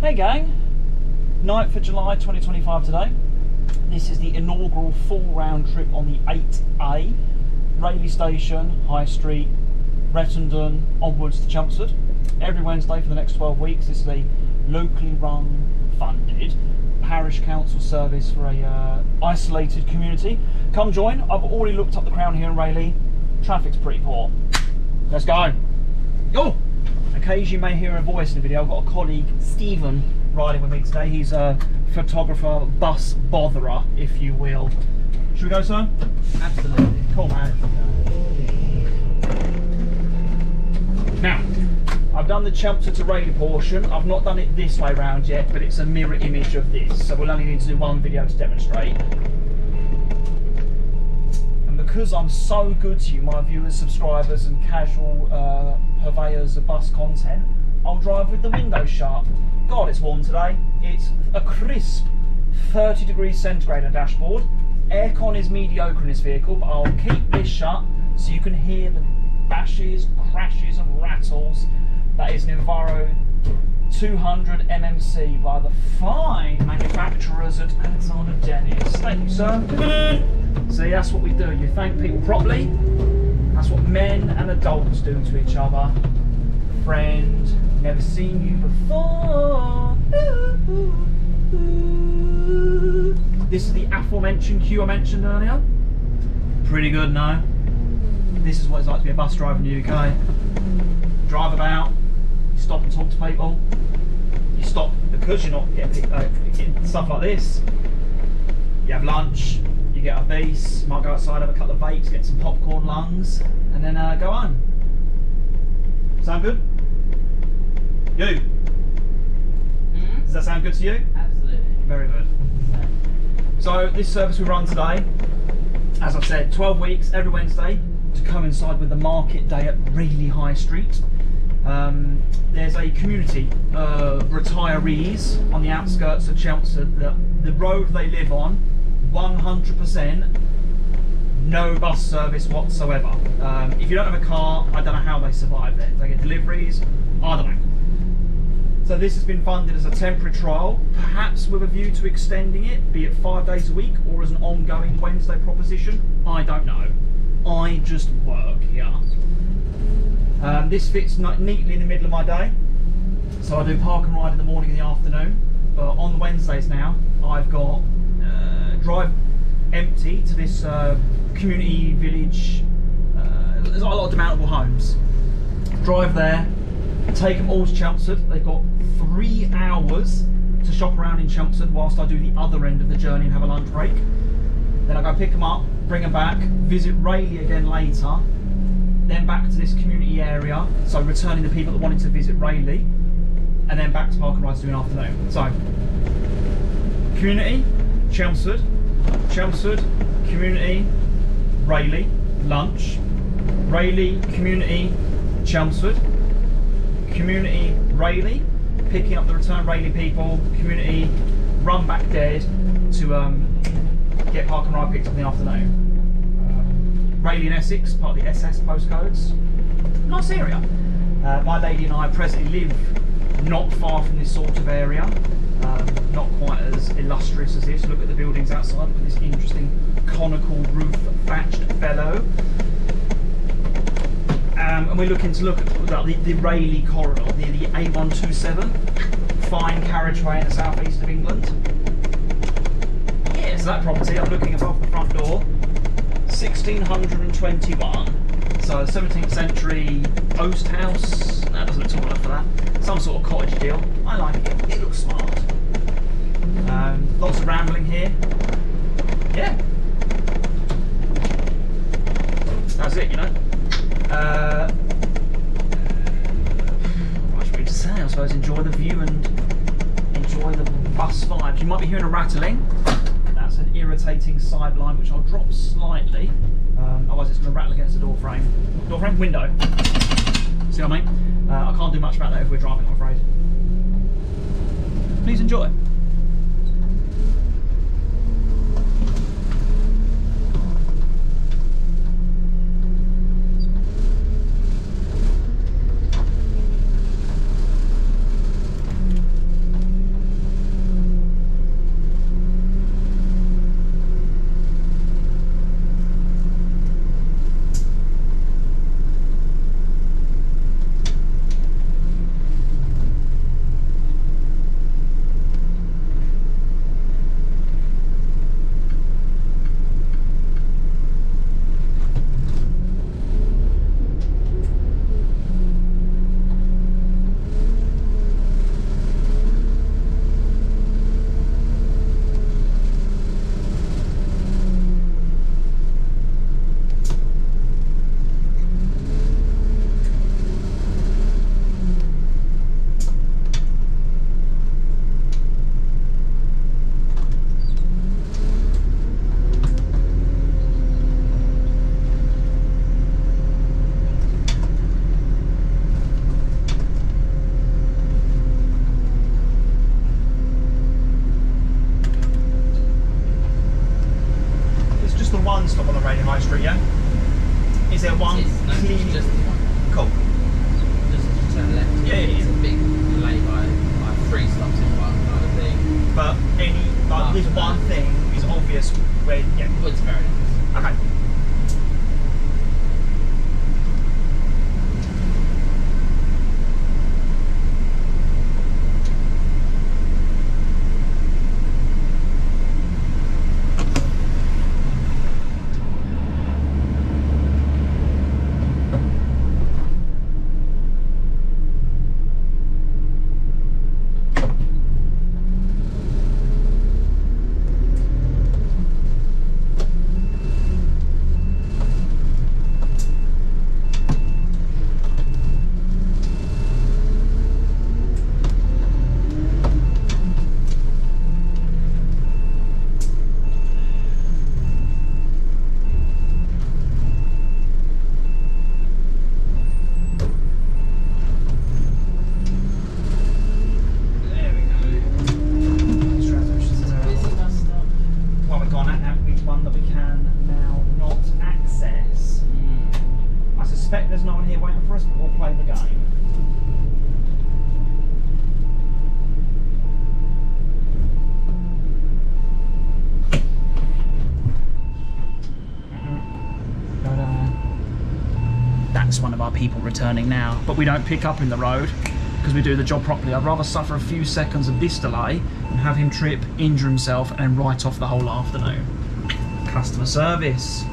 Hey gang, 9th of July 2025 today. This is the inaugural full round trip on the 8A, Rayleigh Station, High Street, Rettendon, onwards to Chelmsford. Every Wednesday for the next 12 weeks. This is a locally run, funded parish council service for a isolated community. Come join. I've already looked up the crown here in Rayleigh. Traffic's pretty poor. Let's go. Go! Occasionally you may hear a voice in the video. I've got a colleague, Stephen, riding with me today. He's a photographer, bus botherer, if you will. Should we go, sir? Absolutely. Cool, man. Now, I've done the Chelmsford to Rayleigh portion. I've not done it this way round yet, but it's a mirror image of this, so we'll only need to do one video to demonstrate. And because I'm so good to you, my viewers, subscribers and casual purveyors of bus content, I'll drive with the windows shut. God, it's warm today. It's a crisp 30 degrees centigrade on the dashboard. Aircon is mediocre in this vehicle, but I'll keep this shut so you can hear the bashes, crashes and rattles. That is an Enviro 200 MMC by the fine manufacturers at Alexander Dennis. Thank you, sir. See, that's what we do. You thank people properly. That's what men and adults do to each other. Friend, never seen you before. This is the aforementioned queue I mentioned earlier. Pretty good, no? This is what it's like to be a bus driver in the UK. Drive about, you stop and talk to people. You stop because you're not getting stuff like this. You have lunch, you get a base, you might go outside, have a couple of vapes, get some popcorn lungs, and then go home. Sound good? You? Mm-hmm. Does that sound good to you? Absolutely. Very good. So this service we run today, as I've said, 12 weeks, every Wednesday, to coincide with the market day at Rayleigh High Street. There's a community of retirees on the outskirts of Chelmsford. The road they live on, 100% no bus service whatsoever. If you don't have a car, I don't know how they survive there. They get deliveries, I don't know. So this has been funded as a temporary trial, perhaps with a view to extending it, be it 5 days a week or as an ongoing Wednesday proposition. I don't know. I just work here. This fits neatly in the middle of my day. So I do park and ride in the morning and the afternoon. But on the Wednesdays now, I've got drive empty to this community village. There's a lot of demountable homes. Drive there, take them all to Chelmsford. They've got 3 hours to shop around in Chelmsford whilst I do the other end of the journey and have a lunch break. Then I go pick them up, bring them back, visit Rayleigh again later, then back to this community area, so returning the people that wanted to visit Rayleigh, and then back to park and ride to do an afternoon. So, community, Chelmsford, Chelmsford, community, Rayleigh, lunch, Rayleigh, community, Chelmsford, community, Rayleigh, picking up the return Rayleigh people, community, run back dead to get park and ride picked up in the afternoon. Rayleigh in Essex, part of the SS postcodes. Nice area. My lady and I presently live not far from this sort of area. Not quite as illustrious as this. Look at the buildings outside. Look at this interesting conical roof thatched fellow. And we're looking to look at the Rayleigh corridor, the A127, fine carriageway in the southeast of England. Yeah, so that property, I'm looking above the front door, 1621. So 17th century post house. That doesn't look tall enough for that. Some sort of cottage deal. I like it. It looks smart. Lots of rambling here. Yeah. That's it, you know. What should we say? I suppose enjoy the view and enjoy the bus vibes. You might be hearing a rattling. That's an irritating sideline which I'll drop slightly. Otherwise it's going to rattle against the door frame. Door frame? Window. See what I mean? I can't do much about that if we're driving, I'm afraid. Please enjoy. for us, but we'll play the game. That's one of our people returning now, but we don't pick up in the road because we do the job properly. I'd rather suffer a few seconds of this delay and have him trip, injure himself, and then write off the whole afternoon. Customer service.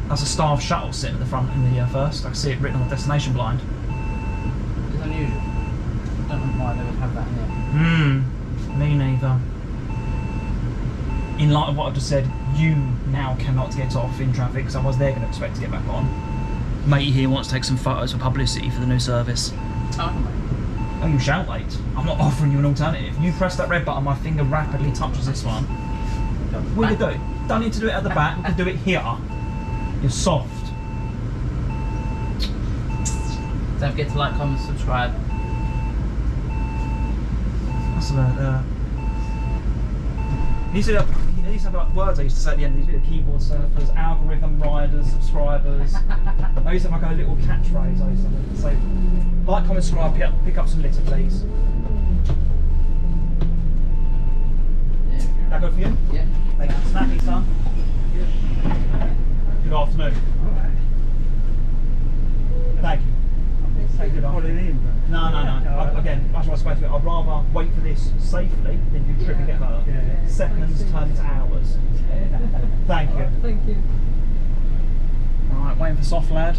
That's a staff shuttle sitting at the front in the first. I can see it written on the destination blind. It's unusual. I don't know why they would have that in there. Me neither. In light of what I've just said, you now cannot get off in traffic because otherwise they're going to expect to get back on. Matey here wants to take some photos for publicity for the new service. Oh, oh, you shall wait. I'm not offering you an alternative. You press that red button, my finger rapidly touches this one. What do you do? Don't need to do it at the back, we can do it here. You're soft. Don't forget to like, comment, subscribe. That's about He used to have like words I used to say at the end of these videos: keyboard surfers, algorithm riders, subscribers. I used to have like a little catchphrase I used to say: like, comment, subscribe, pick up some litter, please. That good for you? Yeah. Thank you. Snappy, son. Good afternoon. Thank you. Good afternoon. No. Again, that's what I was supposed to do. I'd rather wait for this safely than you trip and get hurt. Yeah. Seconds turn into hours. Thank you. Thank you. Right, waiting for soft lad.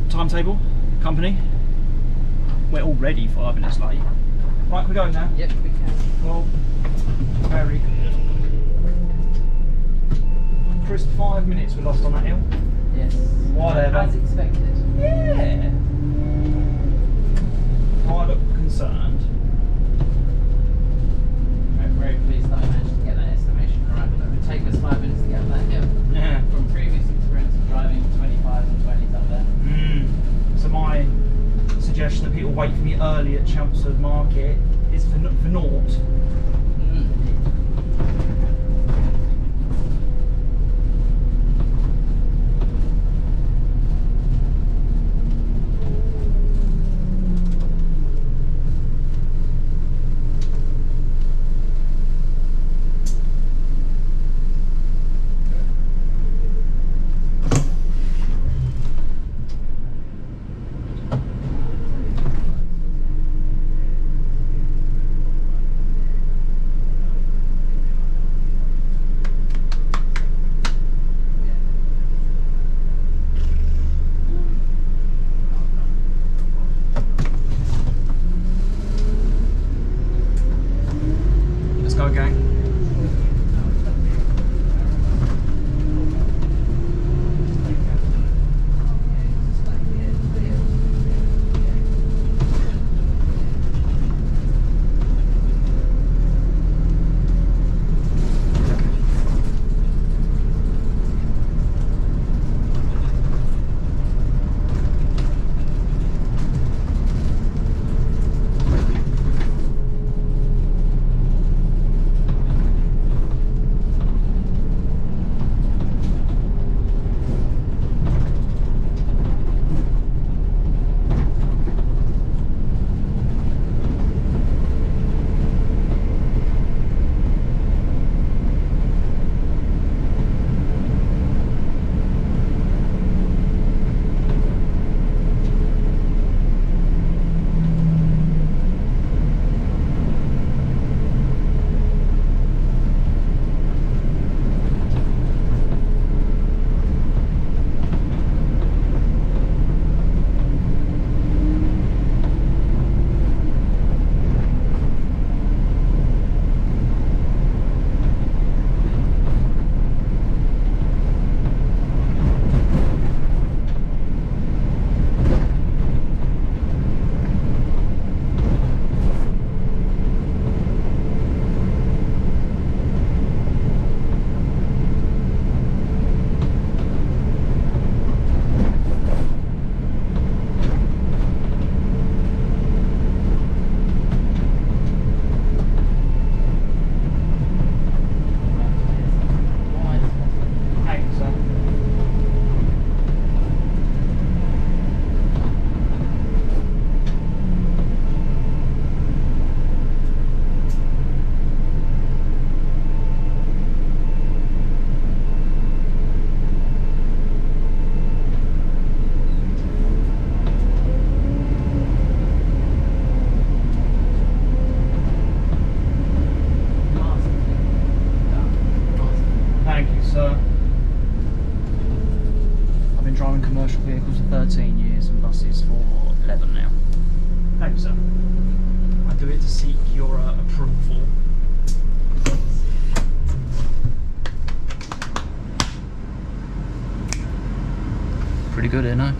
Timetable, company. We're already 5 minutes late. Right, can we go now? Yep, we can. Well, very good. Crisp 5 minutes we lost on that hill. Yes. Whatever. As expected. Yeah. I look concerned. I'm very pleased that I managed to get that estimation correct. It would take us 5 minutes to get up that hill. Yeah. From previous experience of driving 25s and 20s up there. So my suggestion that people wait for me early at Chelmsford Market is for naught. 11 now. Thank you, sir. I do it to seek your approval. Pretty good here, no?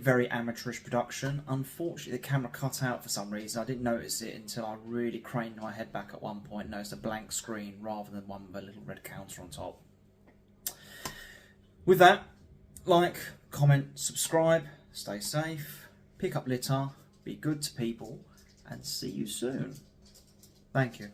very amateurish production. Unfortunately, the camera cut out for some reason. I didn't notice it until I really craned my head back at one point and noticed a blank screen rather than one with a little red counter on top. With that, like, comment, subscribe, stay safe, pick up litter, be good to people, and see you soon. Thank you.